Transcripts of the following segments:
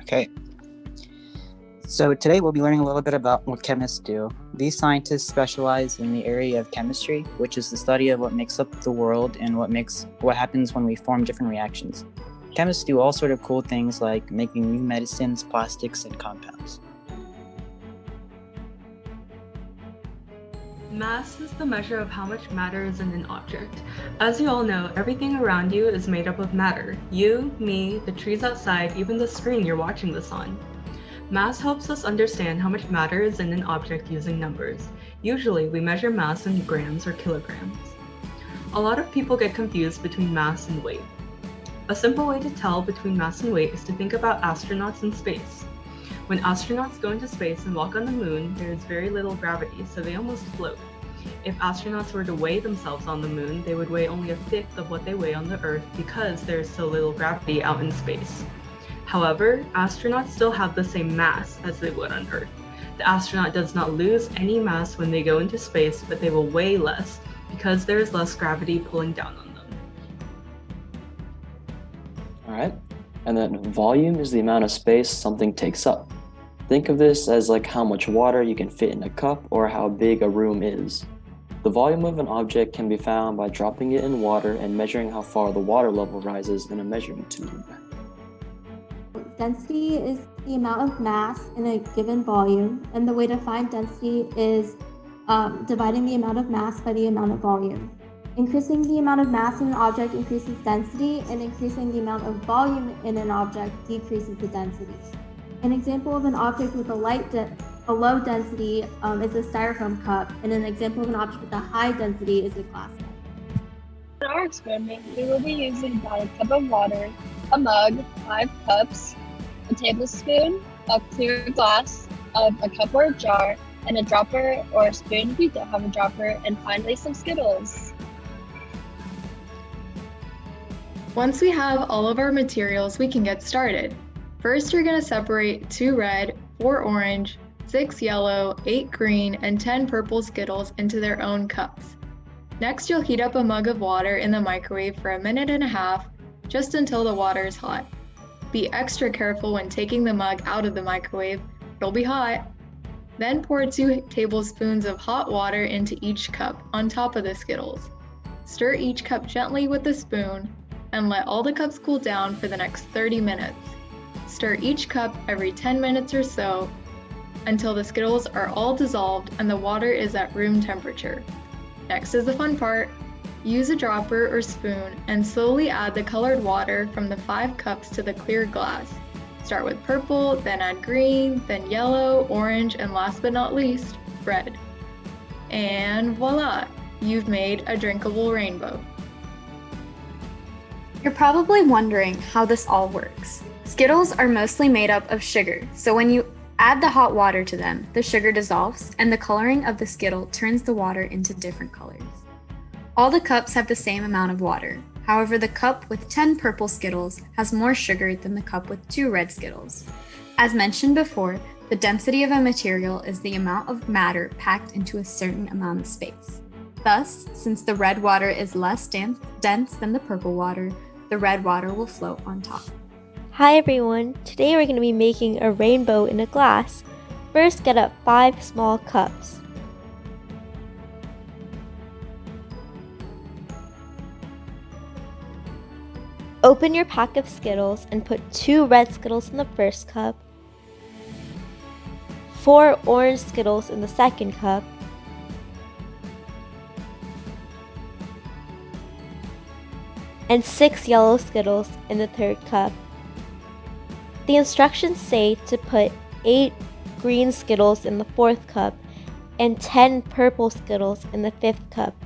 Okay. So today we'll be learning a little bit about what chemists do. These scientists specialize in the area of chemistry, which is the study of what makes up the world and what happens when we form different reactions. Chemists do all sort of cool things like making new medicines, plastics, and compounds. Mass is the measure of how much matter is in an object. As you all know, everything around you is made up of matter. You, me, the trees outside, even the screen you're watching this on. Mass helps us understand how much matter is in an object using numbers. Usually, we measure mass in grams or kilograms. A lot of people get confused between mass and weight. A simple way to tell between mass and weight is to think about astronauts in space. When astronauts go into space and walk on the moon, there is very little gravity, so they almost float. If astronauts were to weigh themselves on the moon, they would weigh only a fifth of what they weigh on the Earth because there is so little gravity out in space. However, astronauts still have the same mass as they would on Earth. The astronaut does not lose any mass when they go into space, but they will weigh less because there is less gravity pulling down on them. All right, and then volume is the amount of space something takes up. Think of this as like how much water you can fit in a cup or how big a room is. The volume of an object can be found by dropping it in water and measuring how far the water level rises in a measuring tube. Density is the amount of mass in a given volume, and the way to find density is dividing the amount of mass by the amount of volume. Increasing the amount of mass in an object increases density, and increasing the amount of volume in an object decreases the density. An example of an object with a low density is a styrofoam cup, and an example of an object with a high density is a glass cup. In our experiment, we will be using about a cup of water, a mug, 5 cups, a tablespoon of clear glass of a cup or a jar, and a dropper or a spoon if you don't have a dropper, and finally some Skittles. Once we have all of our materials, we can get started. First, you're going to separate 2 red, 4 orange, 6 yellow, 8 green, and 10 purple Skittles into their own cups. Next, you'll heat up a mug of water in the microwave for 1.5 minutes, just until the water is hot. Be extra careful when taking the mug out of the microwave, it'll be hot. Then pour 2 tablespoons of hot water into each cup on top of the Skittles. Stir each cup gently with a spoon and let all the cups cool down for the next 30 minutes. Stir each cup every 10 minutes or so until the Skittles are all dissolved and the water is at room temperature. Next is the fun part. Use a dropper or spoon and slowly add the colored water from the 5 cups to the clear glass. Start with purple, then add green, then yellow, orange, and last but not least, red. And voila! You've made a drinkable rainbow. You're probably wondering how this all works. Skittles are mostly made up of sugar, so when you add the hot water to them, the sugar dissolves and the coloring of the Skittle turns the water into different colors. All the cups have the same amount of water. However, the cup with 10 purple Skittles has more sugar than the cup with 2 red Skittles. As mentioned before, the density of a material is the amount of matter packed into a certain amount of space. Thus, since the red water is less dense than the purple water, the red water will float on top. Hi everyone, today we're going to be making a rainbow in a glass. First, get up 5 small cups. Open your pack of Skittles and put 2 red Skittles in the first cup, 4 orange Skittles in the second cup, and 6 yellow Skittles in the third cup. The instructions say to put 8 green Skittles in the fourth cup and 10 purple Skittles in the fifth cup.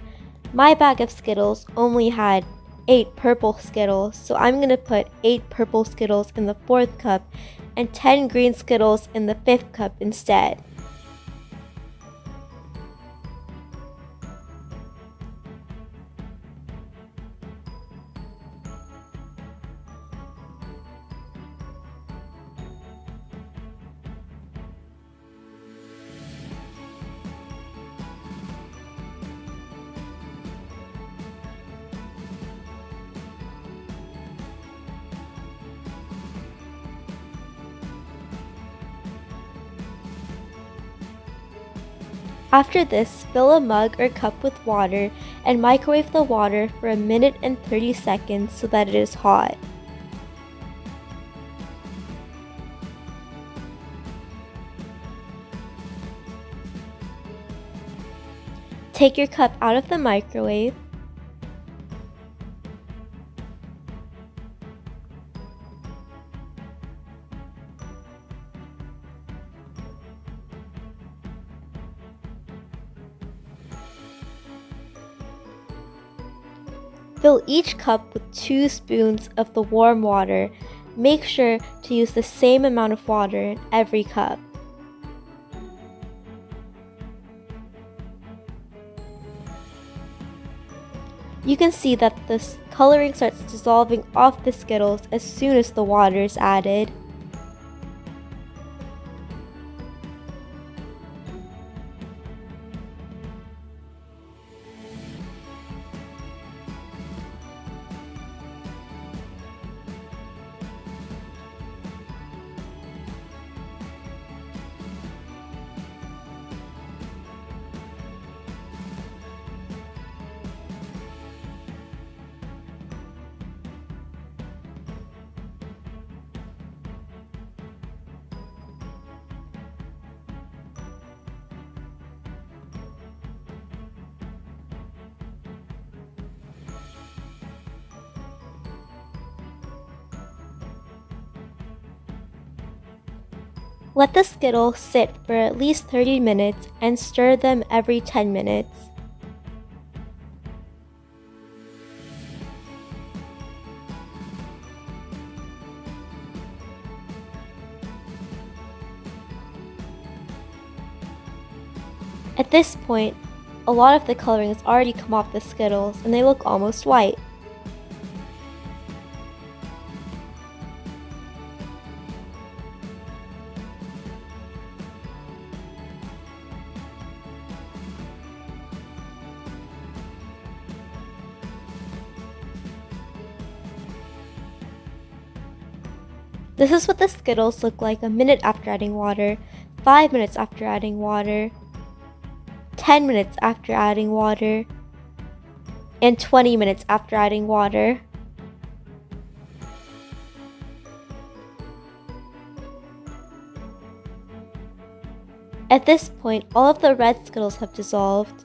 My bag of Skittles only had 8 purple Skittles, so I'm going to put 8 purple Skittles in the fourth cup and 10 green Skittles in the fifth cup instead. After this, fill a mug or cup with water and microwave the water for 1 minute and 30 seconds so that it is hot. Take your cup out of the microwave. Fill each cup with 2 spoons of the warm water. Make sure to use the same amount of water in every cup. You can see that the coloring starts dissolving off the Skittles as soon as the water is added. Let the Skittles sit for at least 30 minutes and stir them every 10 minutes. At this point, a lot of the coloring has already come off the Skittles and they look almost white. This is what the Skittles look like a minute after adding water, 5 minutes after adding water, 10 minutes after adding water, and 20 minutes after adding water. At this point, all of the red Skittles have dissolved.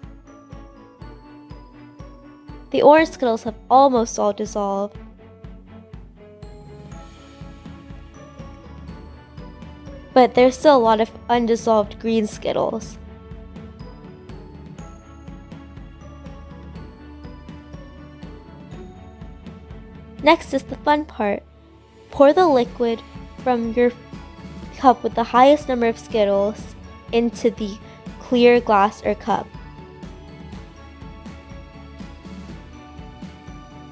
The orange Skittles have almost all dissolved. But there's still a lot of undissolved green Skittles. Next is the fun part. Pour the liquid from your cup with the highest number of Skittles into the clear glass or cup.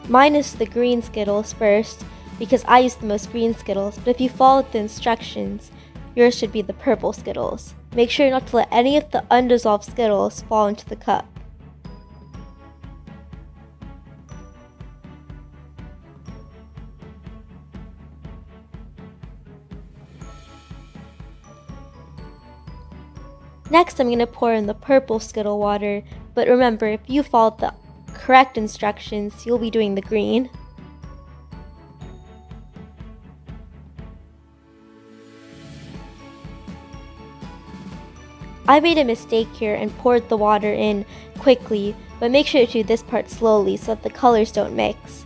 Mine is the green Skittles first because I use the most green Skittles, but if you followed the instructions, yours should be the purple Skittles. Make sure not to let any of the undissolved Skittles fall into the cup. Next, I'm going to pour in the purple Skittle water, but remember, if you followed the correct instructions, you'll be doing the green. I made a mistake here and poured the water in quickly, but make sure to do this part slowly so that the colors don't mix.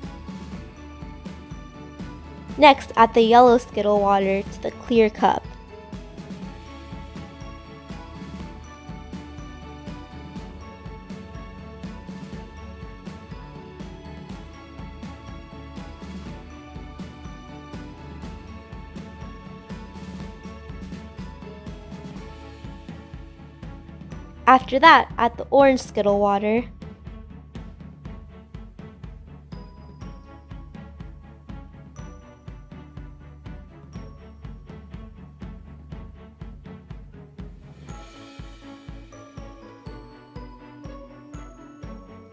Next, add the yellow Skittle water to the clear cup. After that, add the orange Skittle water.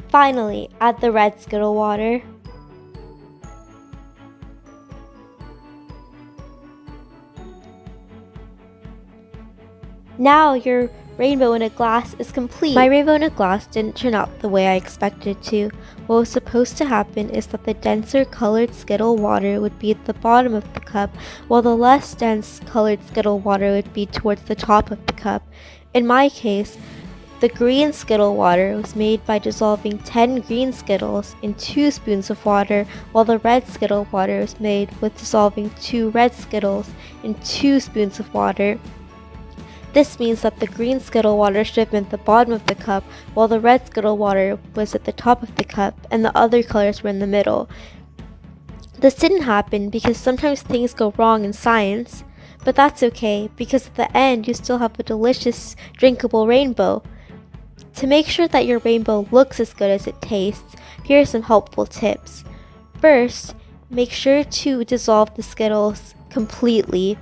Finally, add the red Skittle water. Now your rainbow in a glass is complete. My rainbow in a glass didn't turn out the way I expected it to. What was supposed to happen is that the denser colored Skittle water would be at the bottom of the cup, while the less dense colored Skittle water would be towards the top of the cup. In my case, the green Skittle water was made by dissolving 10 green Skittles in 2 spoons of water, while the red Skittle water was made with dissolving 2 red Skittles in 2 spoons of water. This means that the green Skittle water should have been at the bottom of the cup, while the red Skittle water was at the top of the cup, and the other colors were in the middle. This didn't happen because sometimes things go wrong in science, but that's okay because at the end you still have a delicious, drinkable rainbow. To make sure that your rainbow looks as good as it tastes, here are some helpful tips. First, make sure to dissolve the Skittles completely.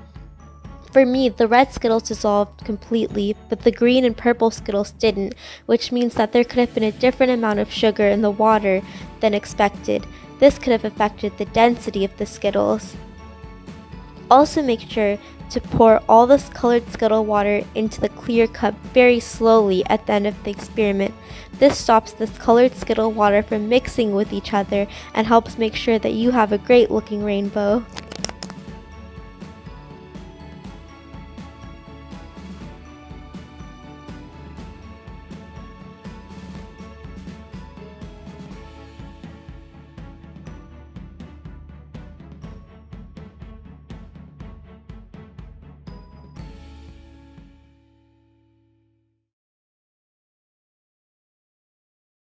For me, the red Skittles dissolved completely, but the green and purple Skittles didn't, which means that there could have been a different amount of sugar in the water than expected. This could have affected the density of the Skittles. Also make sure to pour all this colored Skittle water into the clear cup very slowly at the end of the experiment. This stops this colored Skittle water from mixing with each other and helps make sure that you have a great looking rainbow.